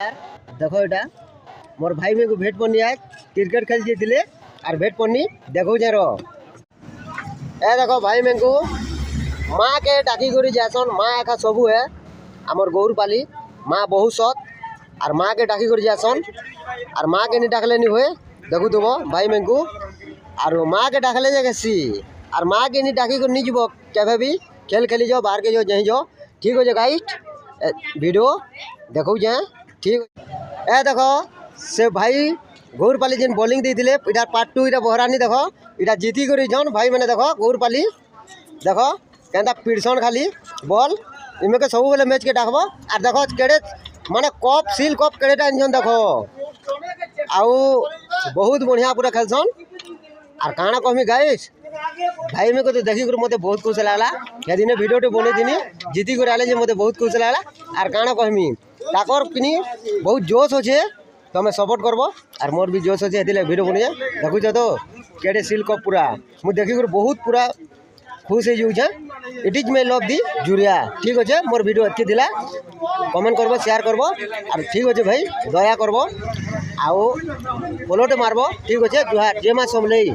देखो एटा मोर भाई में को भेट पन्नी आज क्रिकेट खेल जीतले और भेट पन्नी देखो जे रो ए देखो भाई में को माँ के डाकी करी जासन माँ एका सबू है आमर गौर पाली माँ बहुत सत और माँ के डाकी करी जासन और माँ के नहीं डाकले नहीं हुए देखो तुम भाई में को और माँ के डाकले जाए सी और माँ के नहीं डाकी कर नहीं जीव केवे भी खेल खेली जाओ बाहर के जाओ जहीं जाओ ठीक हो जाए गाइस वीडियो देखो जाए ठीक ए देखो से भाई गौरपाली जेन बॉलिंग देते इधर पार्ट 2 इटा बहरानी देखो इटा जीती कर जन भाई मैंने देखो गौरपाली देखो क्या पिड़सन खाली बॉल इमे के सब बेले मैच के डाकब और देखो केड़े माने कप सिल कप केड़ेटा आनछन देखो आउ बहुत बढ़िया पूरा खेलसन और काना कहमी गाइस भाई में को तो देखी मत बहुत खुश लगला ये दिन वीडियो बने दिन जीती कर आले मत बहुत खुश लगला और काना कहमी ताकर किनी बहुत जोश अच्छे तो हमें सपोर्ट करब और मोर भी जोश अच्छे वीडियो बने देखुच तो केड़े सिल कप पूरा मुझे देखी बहुत पूरा खुश हो it is my love the जुरिया ठीक अच्छे मोर वीडियो अच्छी थिला कमेंट करब शेयर करब और ठीक अच्छे भाई दया करब आओ फॉलोटे मारब ठीक अच्छे जुहार जय मां समलेई।